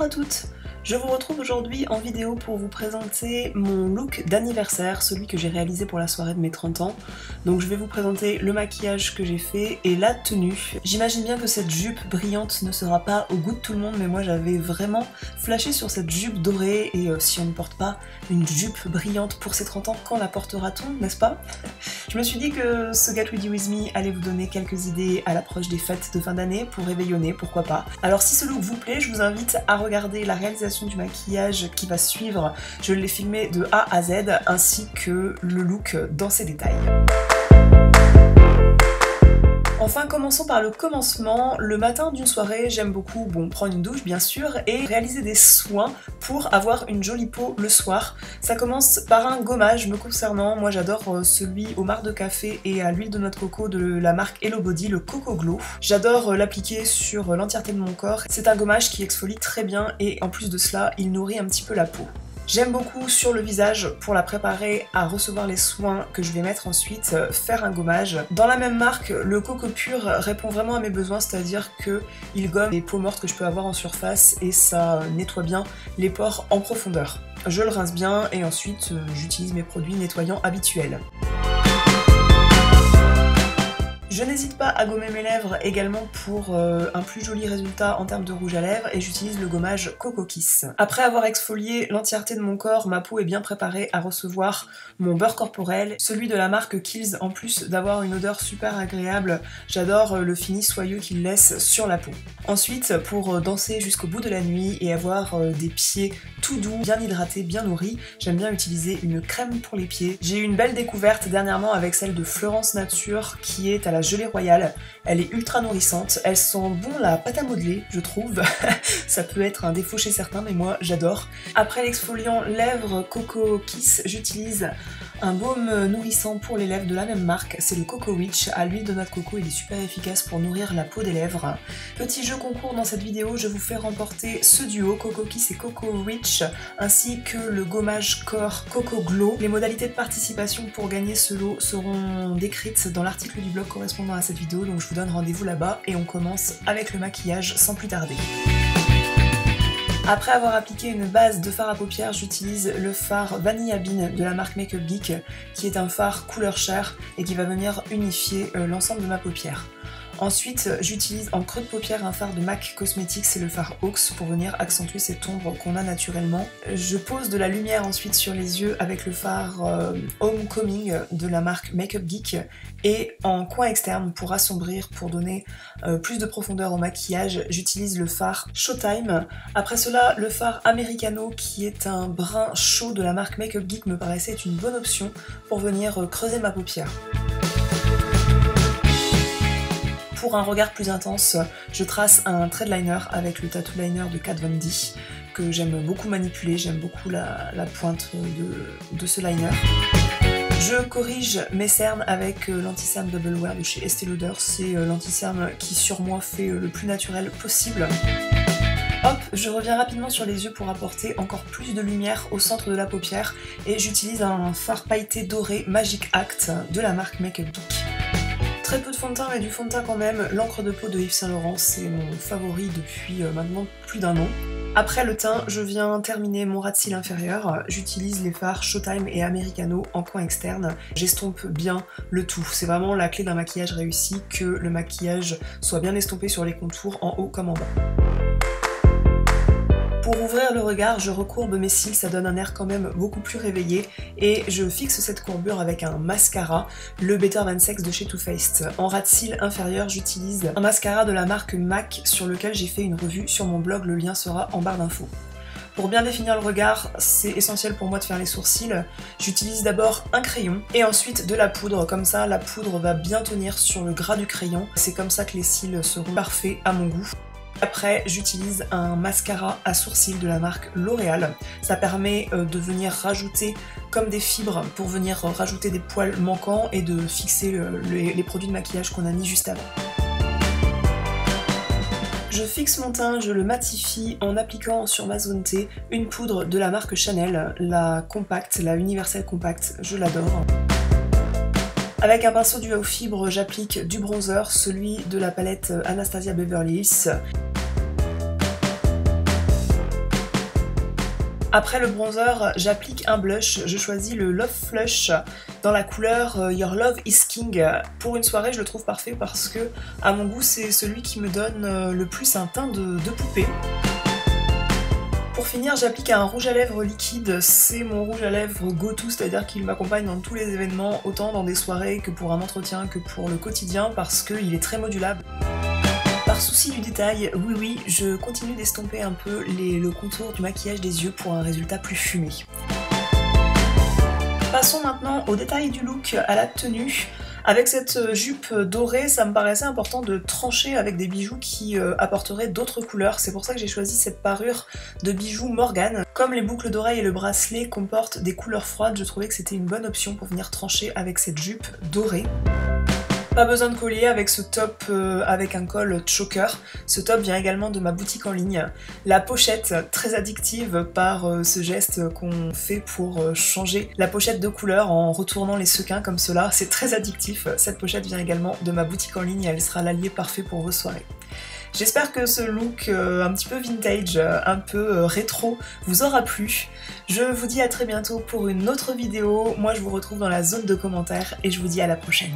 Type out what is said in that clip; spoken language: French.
à toutes! Je vous retrouve aujourd'hui en vidéo pour vous présenter mon look d'anniversaire, celui que j'ai réalisé pour la soirée de mes 30 ans. Donc je vais vous présenter le maquillage que j'ai fait et la tenue. J'imagine bien que cette jupe brillante ne sera pas au goût de tout le monde, mais moi j'avais vraiment flashé sur cette jupe dorée et si on ne porte pas une jupe brillante pour ses 30 ans, quand la portera-t-on, n'est-ce pas? Je me suis dit que ce Get Ready With Me allait vous donner quelques idées à l'approche des fêtes de fin d'année pour réveillonner, pourquoi pas. Alors si ce look vous plaît, je vous invite à regarder la réalisation du maquillage qui va suivre. Je l'ai filmé de A à Z ainsi que le look dans ses détails. Enfin, commençons par le commencement. Le matin d'une soirée, j'aime beaucoup prendre une douche bien sûr et réaliser des soins pour avoir une jolie peau le soir. Ça commence par un gommage me concernant. Moi j'adore celui au marc de café et à l'huile de noix de coco de la marque Hello Body, le Coco Glow. J'adore l'appliquer sur l'entièreté de mon corps. C'est un gommage qui exfolie très bien et en plus de cela, il nourrit un petit peu la peau. J'aime beaucoup sur le visage pour la préparer à recevoir les soins que je vais mettre ensuite, faire un gommage. Dans la même marque, le Coco Pur répond vraiment à mes besoins, c'est-à-dire qu'il gomme les peaux mortes que je peux avoir en surface et ça nettoie bien les pores en profondeur. Je le rince bien et ensuite j'utilise mes produits nettoyants habituels. Je n'hésite pas à gommer mes lèvres également pour un plus joli résultat en termes de rouge à lèvres et j'utilise le gommage Coco Kiss. Après avoir exfolié l'entièreté de mon corps, ma peau est bien préparée à recevoir mon beurre corporel, celui de la marque Kiehl's. En plus d'avoir une odeur super agréable, j'adore le fini soyeux qu'il laisse sur la peau. Ensuite, pour danser jusqu'au bout de la nuit et avoir des pieds tout doux, bien hydratés, bien nourris, j'aime bien utiliser une crème pour les pieds. J'ai eu une belle découverte dernièrement avec celle de Florence Nature qui est à la gelée royale. Elle est ultra nourrissante, elle sent bon la pâte à modeler, je trouve. Ça peut être un défaut chez certains, mais moi j'adore. Après l'exfoliant lèvres Coco Kiss, j'utilise un baume nourrissant pour les lèvres de la même marque, c'est le Coco Witch à l'huile de noix de coco, il est super efficace pour nourrir la peau des lèvres. Petit jeu concours dans cette vidéo, je vous fais remporter ce duo Coco Kiss et Coco Witch ainsi que le gommage corps Coco Glow. Les modalités de participation pour gagner ce lot seront décrites dans l'article du blog correspondant à cette vidéo, donc je vous donne rendez-vous là-bas et on commence avec le maquillage sans plus tarder. Après avoir appliqué une base de fard à paupières, j'utilise le fard Vanilla Bean de la marque Makeup Geek, qui est un fard couleur chair et qui va venir unifier l'ensemble de ma paupière. Ensuite, j'utilise en creux de paupière un fard de MAC Cosmetics, c'est le fard Oaks, pour venir accentuer cette ombre qu'on a naturellement. Je pose de la lumière ensuite sur les yeux avec le fard Homecoming de la marque Makeup Geek et en coin externe pour assombrir, pour donner plus de profondeur au maquillage, j'utilise le fard Showtime. Après cela, le fard Americano qui est un brun chaud de la marque Makeup Geek me paraissait être une bonne option pour venir creuser ma paupière. Pour un regard plus intense, je trace un thread liner avec le tattoo liner de Kat Von D que j'aime beaucoup manipuler, j'aime beaucoup la pointe de ce liner. Je corrige mes cernes avec l'anti-cerne Double Wear de chez Estée Lauder, c'est l'anti-cerne qui sur moi fait le plus naturel possible. Hop, je reviens rapidement sur les yeux pour apporter encore plus de lumière au centre de la paupière et j'utilise un fard pailleté doré Magic Act de la marque Makeup Geek. Très peu de fond de teint mais du fond de teint quand même, l'encre de peau de Yves Saint Laurent, c'est mon favori depuis maintenant plus d'un an. Après le teint, je viens terminer mon ras de cils inférieur, j'utilise les fards Showtime et Americano en coin externe, j'estompe bien le tout, c'est vraiment la clé d'un maquillage réussi que le maquillage soit bien estompé sur les contours en haut comme en bas. Pour ouvrir le regard, je recourbe mes cils, ça donne un air quand même beaucoup plus réveillé et je fixe cette courbure avec un mascara, le Better Than Sex de chez Too Faced. En ras de cils inférieur, j'utilise un mascara de la marque MAC sur lequel j'ai fait une revue sur mon blog, le lien sera en barre d'infos. Pour bien définir le regard, c'est essentiel pour moi de faire les sourcils. J'utilise d'abord un crayon et ensuite de la poudre, comme ça la poudre va bien tenir sur le gras du crayon. C'est comme ça que les cils seront parfaits à mon goût. Après, j'utilise un mascara à sourcils de la marque L'Oréal. Ça permet de venir rajouter comme des fibres pour venir rajouter des poils manquants et de fixer les produits de maquillage qu'on a mis juste avant. Je fixe mon teint, je le matifie en appliquant sur ma zone T une poudre de la marque Chanel, la Compact, la Universelle Compact, je l'adore. Avec un pinceau duo fibre, j'applique du bronzer, celui de la palette Anastasia Beverly Hills. Après le bronzer, j'applique un blush. Je choisis le Love Flush dans la couleur Your Love is King. Pour une soirée, je le trouve parfait parce que, à mon goût, c'est celui qui me donne le plus un teint de poupée. Pour finir, j'applique un rouge à lèvres liquide. C'est mon rouge à lèvres go-to, c'est-à-dire qu'il m'accompagne dans tous les événements, autant dans des soirées que pour un entretien que pour le quotidien, parce qu'il est très modulable. Par souci du détail, oui, je continue d'estomper un peu le contour du maquillage des yeux pour un résultat plus fumé. Passons maintenant au détail du look, à la tenue. Avec cette jupe dorée, ça me paraissait important de trancher avec des bijoux qui apporteraient d'autres couleurs. C'est pour ça que j'ai choisi cette parure de bijoux Morgane. Comme les boucles d'oreilles et le bracelet comportent des couleurs froides, je trouvais que c'était une bonne option pour venir trancher avec cette jupe dorée. Pas besoin de collier avec ce top avec un col choker. Ce top vient également de ma boutique en ligne. La pochette, très addictive par ce geste qu'on fait pour changer la pochette de couleur en retournant les sequins comme cela. C'est très addictif. Cette pochette vient également de ma boutique en ligne et elle sera l'allié parfait pour vos soirées. J'espère que ce look un petit peu vintage, un peu rétro vous aura plu. Je vous dis à très bientôt pour une autre vidéo. Moi je vous retrouve dans la zone de commentaires et je vous dis à la prochaine.